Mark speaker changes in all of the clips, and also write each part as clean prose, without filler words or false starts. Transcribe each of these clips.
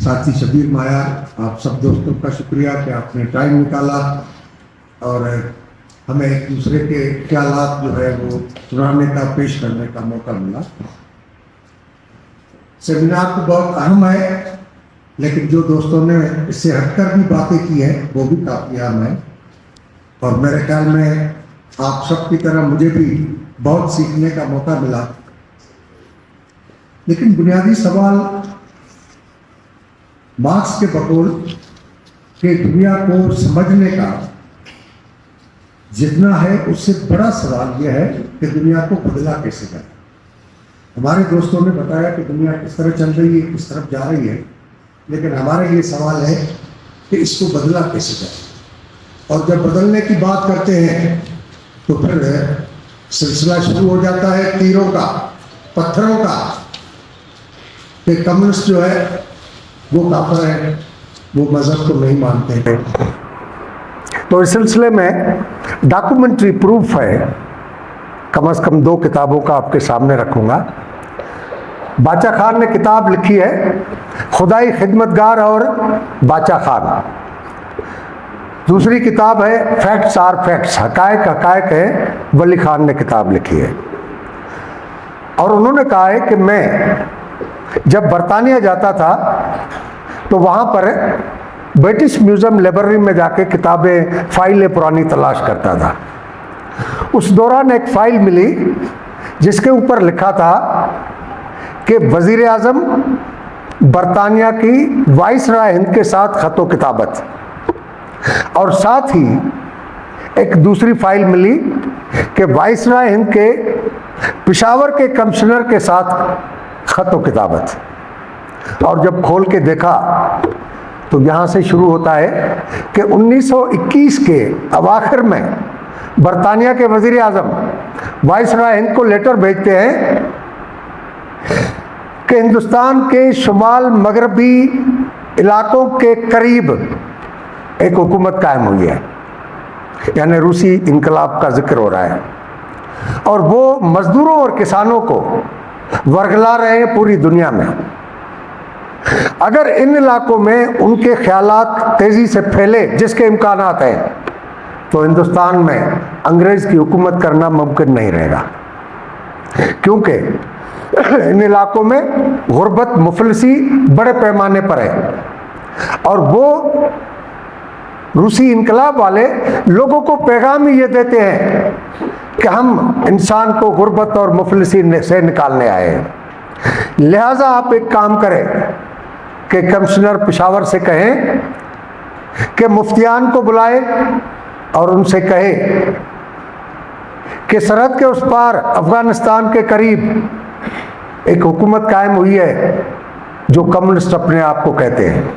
Speaker 1: साथी शबीर मायार, आप सब दोस्तों का शुक्रिया कि आपने टाइम निकाला और हमें एक दूसरे के ख्यालात जो है वो सुनाने का, पेश करने का मौका मिला। सेमिनार तो बहुत अहम है, लेकिन जो दोस्तों ने इससे हटकर भी बातें की है वो भी काफ़ी अहम है और मेरे ख्याल में आप सब की तरह मुझे भी बहुत सीखने का मौका मिला। लेकिन बुनियादी सवाल मार्क्स के बकौल के दुनिया को समझने का जितना है, उससे बड़ा सवाल यह है कि दुनिया को बदला कैसे जाए। हमारे दोस्तों ने बताया कि दुनिया किस तरह चल रही है, किस तरफ जा रही है, लेकिन हमारे लिए सवाल है कि इसको बदला कैसे जाए। और जब बदलने की बात करते हैं तो फिर सिलसिला शुरू हो जाता है तीरों का, पत्थरों का, कि कम्युनिस्ट जो है वो काफिर है, वो मजहब को नहीं मानते हैं। तो इस सिलसिले में डॉक्यूमेंट्री प्रूफ है, कम से कम 2 किताबों का आपके सामने रखूंगा। बाचा खान ने किताब लिखी है खुदाई खिदमतगार और बाचा खान। दूसरी किताब है फैक्ट्स आर फैक्ट्स, हकायक हकायक है, वली खान ने किताब लिखी है। और उन्होंने कहा है कि मैं जब बरतानिया जाता था तो वहाँ पर ब्रिटिश म्यूजियम लाइब्रेरी में जाके किताबें, फाइलें पुरानी तलाश करता था। उस दौरान एक फाइल मिली जिसके ऊपर लिखा था कि वजीर आजम बरतानिया की वाइसराय हिंद के साथ खतो किताबत, और साथ ही एक दूसरी फाइल मिली कि वाइसराय हिंद के पेशावर के कमिश्नर के साथ खतो किताबत। और जब खोल के देखा तो यहाँ से शुरू होता है कि 1921 के अवाखिर में बरतानिया के वजीर आजम वाइसराय हिंद को लेटर भेजते हैं कि हिंदुस्तान के शुमाल मगरबी इलाकों के करीब एक हुकूमत कायम हुई है, यानी रूसी इनकलाब का जिक्र हो रहा है, और वो मजदूरों और किसानों को वर्गला रहे हैं पूरी दुनिया में। अगर इन इलाकों में उनके ख्यालात तेजी से फैले, जिसके इम्कानात हैं, तो हिंदुस्तान में अंग्रेज की हुकूमत करना मुमकिन नहीं रहेगा, क्योंकि इन इलाकों में गुर्बत, मुफलिसी बड़े पैमाने पर है। और वो रूसी इनकलाब वाले लोगों को पैगाम ये देते हैं कि हम इंसान को गुर्बत और मुफलिसी से निकालने आए हैं। लिहाजा आप एक काम करें कि कमिश्नर पेशावर से कहें कि मुफ्तियान को बुलाए और उनसे कहे कि सरहद के उस पार अफगानिस्तान के करीब एक हुकूमत कायम हुई है जो कम्युनिस्ट अपने आप को कहते हैं,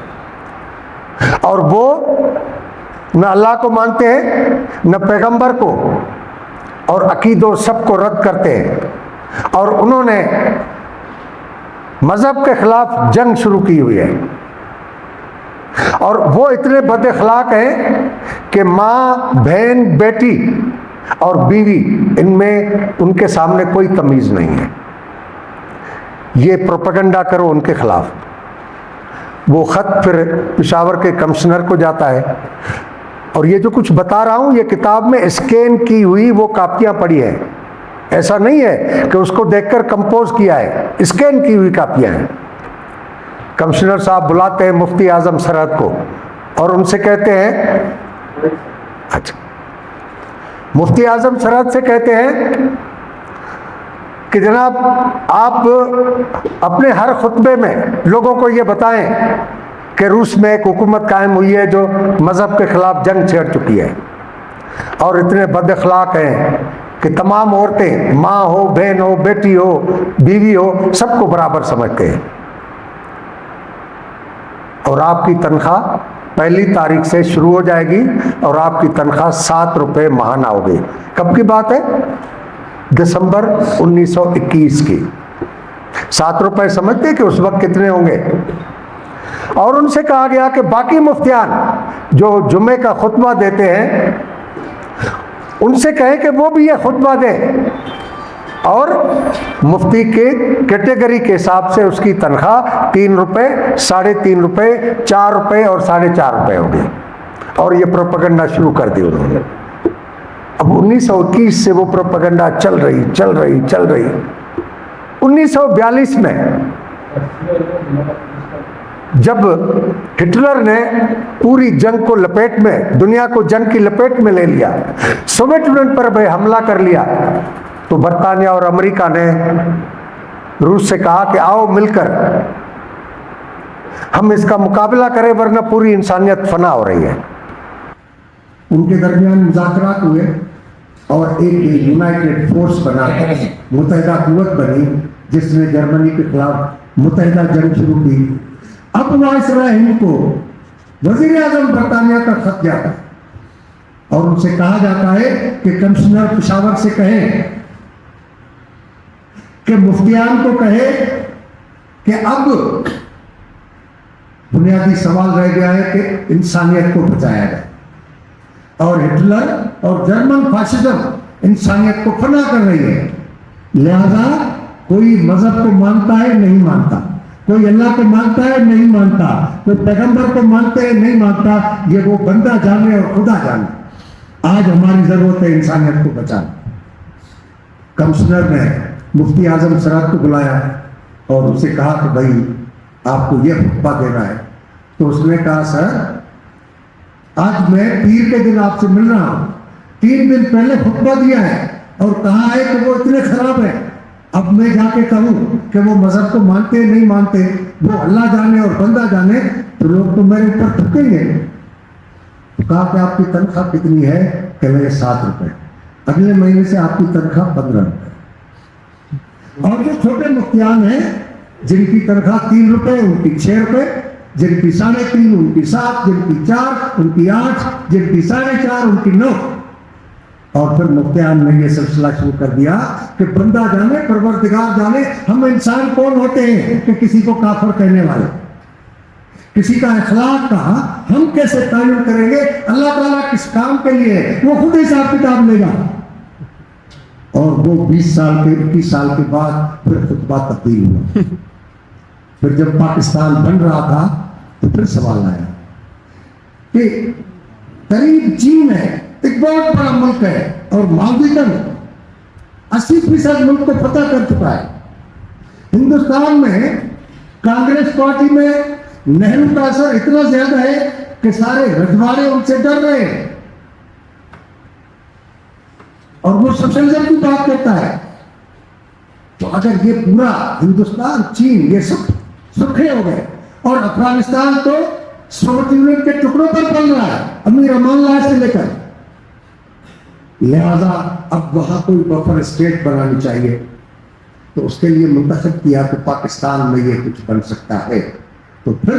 Speaker 1: और वो न अल्लाह को मानते हैं न पैगंबर को, और अकीदों सबको रद्द करते हैं, और उन्होंने मजहब के खिलाफ जंग शुरू की हुई है। और वो इतने बद अखलाक हैं कि माँ, बहन, बेटी और बीवी, इनमें उनके सामने कोई तमीज़ नहीं है। ये प्रोपेगेंडा करो उनके खिलाफ। वो ख़त फिर पेशावर के कमिश्नर को जाता है, और ये जो कुछ बता रहा हूँ ये किताब में स्कैन की हुई वो कापियाँ पड़ी हैं, ऐसा नहीं है कि उसको देखकर कंपोज किया है, स्कैन की हुई कापियाँ हैं। कमिश्नर साहब बुलाते हैं मुफ्ती आजम सरहद को और उनसे कहते हैं, अच्छा, मुफ्ती आजम सरहद से कहते हैं कि जनाब आप अपने हर खुतबे में लोगों को ये बताएं कि रूस में एक हुकूमत कायम हुई है जो मज़हब के खिलाफ जंग छेड़ चुकी है, और इतने बद अखलाक हैं कि तमाम औरतें, माँ हो, बहन हो, बेटी हो, बीवी हो, सबको बराबर समझते हैं, और आपकी तनख्वाह 1 तारीख से शुरू हो जाएगी और आपकी तनख्वाह 7 रुपये महाना होगी। कब की बात है? दिसंबर 1921 की। 7 रुपये समझते कि उस वक्त कितने होंगे? और उनसे कहा गया कि बाकी मुफ्तियान जो जुम्मे का खुतबा देते हैं उनसे कहें कि वो भी ये खुतबा दें और मुफ्ती के कैटेगरी के हिसाब से उसकी तनख्वाह 3 रुपए, 3.5 रुपए, 4 रुपए और 4.5 रुपए होगी। और ये प्रोपेगेंडा शुरू कर दी उन्होंने। अब 1921 से वो प्रोपेगेंडा चल रही। 1942 में जब हिटलर ने पूरी जंग को लपेट में, दुनिया को जंग की लपेट में ले लिया, सोवियत यूनियन पर भी हमला कर लिया, तो बर्तानिया और अमेरिका ने रूस से कहा कि आओ मिलकर हम इसका मुकाबला करें, वरना पूरी इंसानियत फना हो रही है। उनके दरमियान मुज़ाकरात हुए और एक यूनाइटेड फोर्स बना, मुत्तहिदा कुव्वत बनी, जिसने जर्मनी के खिलाफ मुत्तहिदा जंग शुरू की। अब वायसराय हिंद को वजीर आजम बर्तानिया का खत जाता और उनसे कहा जाता है कि कमिश्नर पेशावर से कहें कि मुफ्तियान को कहे कि अब बुनियादी सवाल रह गया है कि इंसानियत को बचाया जाए। और हिटलर और जर्मन फाशिज्म इंसानियत को फना कर रही है। लिहाजा कोई मजहब को मानता है नहीं मानता, कोई अल्लाह को मानता है नहीं मानता, कोई पैगंबर को मानते है नहीं मानता, ये वो बंदा जाने और खुदा जाने। आज हमारी जरूरत है इंसानियत को बचाना। कमिश्नर ने मुफ्ती आजम सरात को बुलाया और उसे कहा कि भाई आपको यह खुतबा देना है। तो उसने कहा सर, आज मैं पीर के दिन आपसे मिल रहा हूं, 3 दिन पहले खुतबा दिया है और कहा है कि वो इतने खराब है। अब मैं जाके कहूं कि वो मजहब को मानते नहीं मानते, वो अल्लाह जाने और बंदा जाने, तो लोग तो मेरे ऊपर थूकेंगे। तो कहा कि आपकी तनख्वाह कितनी है? कि मेरे 7 रुपए। अगले महीने से आपकी तनख्वाह 15 रुपए। और जो छोटे मुफ्तियान हैं जिनकी तनख्वाह 3 रुपए, उनकी 6 रुपए, जिनकी 3.5, उनकी 7, जिनकी 4, उनकी 8, जिनकी 4.5, उनकी 9। और फिर मुफ्तियान ने यह सिलसिला शुरू कर दिया कि बंदा जाने, परवरदिगार जाने, हम इंसान कौन होते हैं कि किसी को काफिर कहने वाले। किसी का अखलाक का हम कैसे तायुन करेंगे? अल्लाह ताला किस काम के लिए है वो खुद हिसाब किताब लेगा। और वो 20 साल के 21 साल के बाद फिर खुतबा तब्दील हुआ। फिर जब पाकिस्तान बन रहा था तो फिर सवाल आया कि करीब चीन है, एक बहुत बड़ा मुल्क है और मालदीव 80% मुल्क को फतह कर चुका है। हिंदुस्तान में कांग्रेस पार्टी में नेहरू का असर इतना ज्यादा है कि सारे रजवाड़े उनसे डर रहे हैं और वो सोशलिज्म की बात करता है। तो अगर ये पूरा हिंदुस्तान, चीन, ये सब सूखे हो गए और अफगानिस्तान तो सोवियत यूनियन के टुकड़ों पर पल रहा है, अमीर अमान लाश से लेकर। लिहाजा अब वहां कोई बफर स्टेट बनानी चाहिए। तो उसके लिए मुंतखब किया कि पाकिस्तान में ये कुछ बन सकता है। तो फिर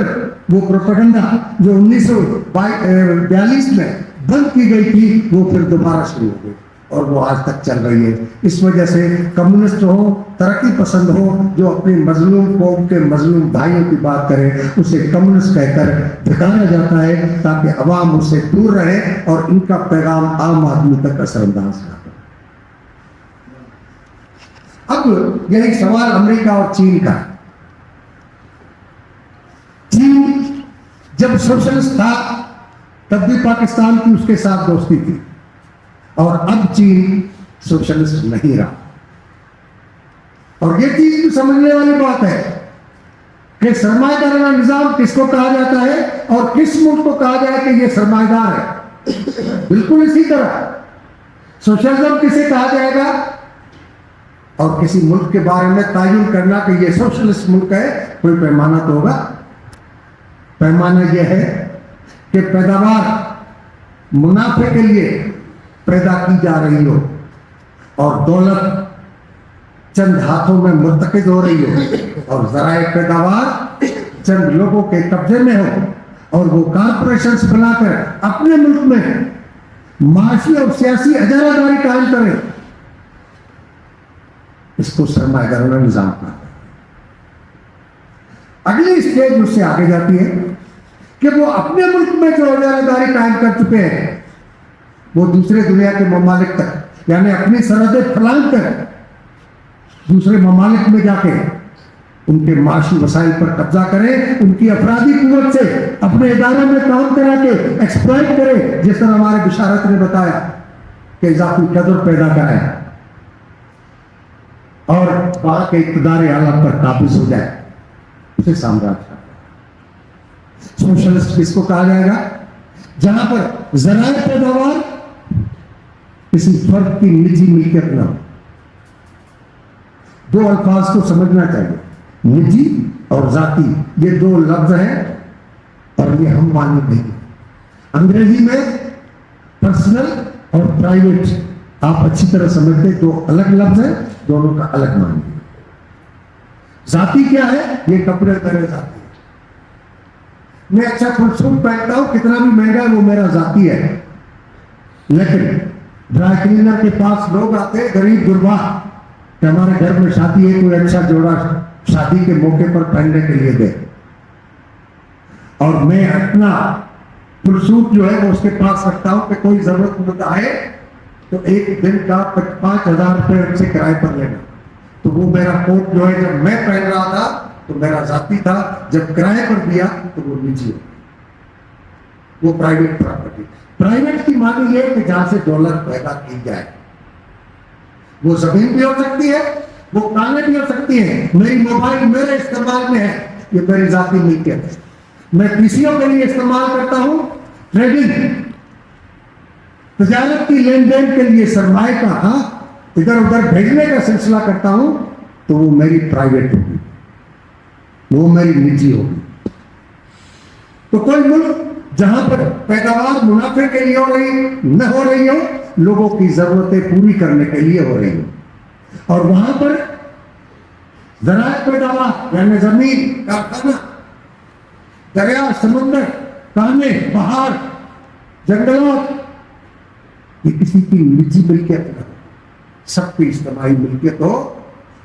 Speaker 1: वो प्रोपेगेंडा जो 1942 में बंद की गई थी वो फिर दोबारा शुरू हो गई और वो आज तक चल रही है। इस वजह से कम्युनिस्ट हो, तरक्की पसंद हो, जो अपने मजलूम कौम के मजलूम भाइयों की बात करे, उसे कम्युनिस्ट कहकर धिकारा जाता है ताकि अवाम उससे दूर रहे और इनका पैगाम आम आदमी तक असरअंदाज ना हो। अब यही सवाल अमेरिका और चीन का। चीन जब सोशलिस्ट था तब भी पाकिस्तान की उसके साथ दोस्ती थी और अब चीन सोशलिस्ट नहीं रहा। और ये चीज भी समझने वाली बात है कि सरमाएदाराना निजाम किसको कहा जाता है और किस मुल्क को कहा जाए कि ये सरमाएदार है। बिल्कुल इसी तरह सोशलिज्म किसे कहा जाएगा और किसी मुल्क के बारे में तायुन करना कि ये सोशलिस्ट मुल्क है, कोई पैमाना तो होगा। पैमाना यह है कि पैदावार मुनाफे के लिए पैदा की जा रही हो और दौलत चंद हाथों में मुर्तकिज हो रही हो और ज़राए पैदावार चंद लोगों के कब्जे में हो और वो कारपोरेशंस बनाकर अपने मुल्क में माशी और सियासी अजारादारी कायम करें। इसको सरमाएदाराना निजाम का। अगली स्टेज उससे आगे जाती है कि वो अपने मुल्क में जो अजारादारी कायम कर चुके हैं वो दूसरे दुनिया के ममालिक तक, यानी अपनी सरहदें फैलान कर दूसरे ममालिक में जाके उनके माशी वसाइल पर कब्जा करे, उनकी अपराधी कुवत से अपने इदारों में काम करा के एक्सप्लॉइट करे, जिस तरह हमारे बिशारत ने बताया कि इजाफी कदर पैदा कराए और वहां के इक़्तिदार आला पर काबिज हो जाए, उसे साम्राज्य। सोशलिस्ट किसको कहा जाएगा? जहां पर ज़राए पैदावार किसी फर्द की निजी मिल्कियत न हो। दो अल्फाज को समझना चाहिए, निजी और जाती, ये दो लफ्ज हैं और ये हम मानी नहीं। अंग्रेजी में पर्सनल और प्राइवेट आप अच्छी तरह समझते, दो अलग लफ्ज हैं, दोनों का अलग मानिए। जाती क्या है? ये कपड़े मेरे जाती है, मैं अच्छा फुल सूट पहनता हूं, कितना भी महंगा है वो मेरा जाती है। लेकिन ड्राई क्लीनर के पास लोग आते गरीब गुरबा कि हमारे घर में शादी है, कोई अच्छा जोड़ा शादी के मौके पर पहनने के लिए दे, और मैं अपना फुल सूट जो है वो उसके पास रखता हूं कि कोई जरूरतमंद आए तो एक दिन का 5,000 रुपये उनसे किराए पर लेना। तो वो मेरा कोट जो है जब मैं पहन रहा था तो मेरा जाती था, जब किराए पर दिया तो वो निजी हो, वो प्राइवेट प्रॉपर्टी। प्राइवेट की मानी ये कि जहां से दौलत पैदा की जाए, वो जमीन भी हो सकती है, वो कानें भी हो सकती है। मेरी मोबाइल मेरे इस्तेमाल में है, ये मेरी जाती मिल्कियत है। मैं पीसीओ के लिए इस्तेमाल करता हूं, ट्रेडिंग तजारत की लेन देन के लिए सरमाए का इधर उधर भेजने का सिलसिला करता हूं, तो वो मेरी प्राइवेट होगी, वो मेरी निजी होगी। तो कोई मुल्क जहां पर पैदावार मुनाफे के लिए हो रही न हो रही हो, लोगों की जरूरतें पूरी करने के लिए हो रही हो, और वहां पर ज़राए पैदावार यानी जमीन, कारखाना, दरिया, समुद्र, काने, पहाड़, जंगलात, ये किसी की निजी मिल्कियत न हो, सबकी इज्तिमाई मिल्कियत हो,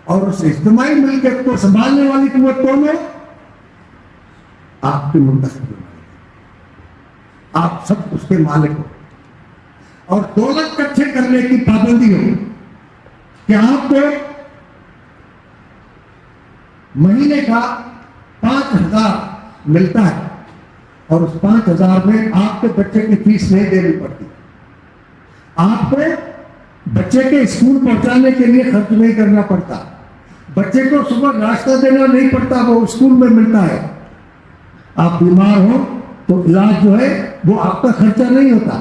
Speaker 1: और उस इज्तिमाई मिल्कियत को संभालने वाली कुव्वत कौन है? आपके मुंतखब, आप सब उसके मालिक हो, और दौलत इकट्ठे करने की पाबंदी हो कि आपको महीने का 5,000 मिलता है, और उस 5,000 में आपके बच्चे की फीस नहीं देनी पड़ती, आपको बच्चे के स्कूल पहुंचाने के लिए खर्च नहीं करना पड़ता, बच्चे को सुबह नाश्ता देना नहीं पड़ता, वो स्कूल में मिलता है। आप बीमार हो तो इलाज जो है वो आपका खर्चा नहीं होता,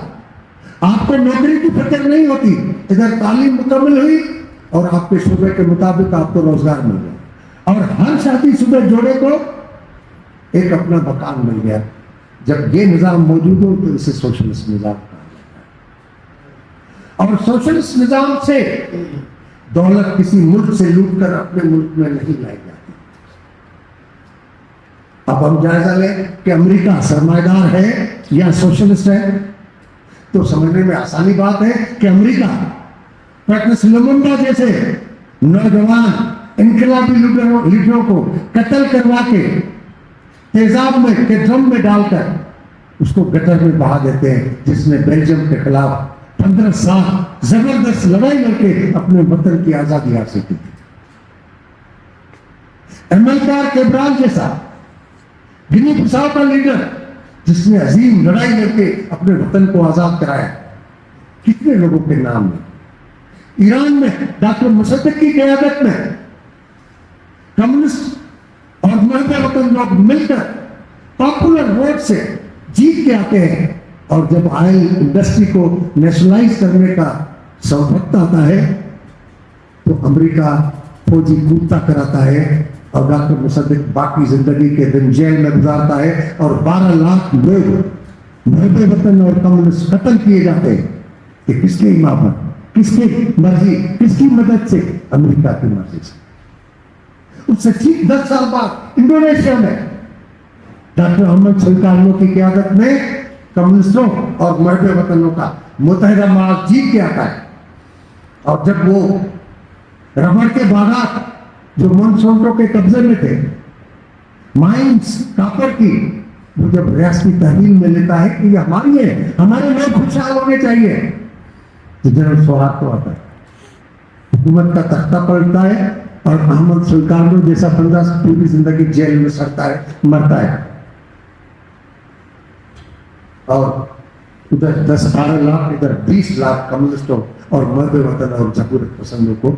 Speaker 1: आपको नौकरी की फिक्र नहीं होती, इधर तालीम मुकम्मल हुई और आपके शोबे के मुताबिक आपको रोजगार मिल गया, और हर शादीशुदा जोड़े को एक अपना मकान मिल गया। जब ये निजाम मौजूद हो तो इसे सोशलिस्ट निजाम कहा जाता है। और सोशलिस्ट निजाम से दौलत किसी मुल्क से लूट कर अपने मुल्क में नहीं लाई जाती। अब हम जायजा लें कि अमेरिका सरमाएदार है या सोशलिस्ट है, तो समझने में आसानी बात है कि अमेरिका पैट्रिस लुमुम्बा जैसे नौजवान इनकलाबी लीडरों को कत्ल करवा के तेजाब में के ड्रम में डालकर उसको गटर में बहा देते हैं, जिसने बेल्जियम के खिलाफ 15 साल जबरदस्त लड़ाई लड़के अपने वतन की आजादी हासिल की थी। एमएलकार केब्राल जैसा गिनी बिसाओ का लीडर जिसने अजीम लड़ाई लड़के अपने वतन को आजाद कराया, कितने लोगों के नाम में। ईरान में डॉक्टर मुसद्दिक की क़यादत में कम्युनिस्ट और महबे वतन लोग मिलकर पॉपुलर वोट से जीत के आते हैं, और जब ऑयल इंडस्ट्री को नेशनलाइज करने का सौभाग्य आता है तो अमेरिका फौजी कूदता कराता है, और डॉक्टर मुसद्दिक बाकी जिंदगी के दिन जेल में गुजारता है, और 12 लाख लोग महबे वतन और कम्युनिस्ट खत्म किए जाते हैं। कि किसके इमामत, किसकी मर्जी, किसकी मदद से? अमेरिका की मर्जी से। उससे ठीक 10 साल बाद इंडोनेशिया में डॉक्टर अहमद सुल्तानो की क़यादत में कम्युनिस्टों और महबे वतनों का मुतहदा मार्च जीत के आता है, और जब वो रबड़ के बागात जो मोनसोंटो के कब्जे में थे, माइंस कापर की, वो जब रियासती तहवील में लेता है कि ये हमारी है, हमारे लोग खुशहाल होने चाहिए, तो जनरल सोहार्तो आता है हुकूमत का तख्ता पलटता है और अहमद सुल्तानो जैसा बंदा पूरी जिंदगी जेल में सड़ता है, मरता है। और उधर 10-12 लाख, इधर 20 लाख कम्युनिस्टों और मर्द वतन और जमहूरियत पसंदों को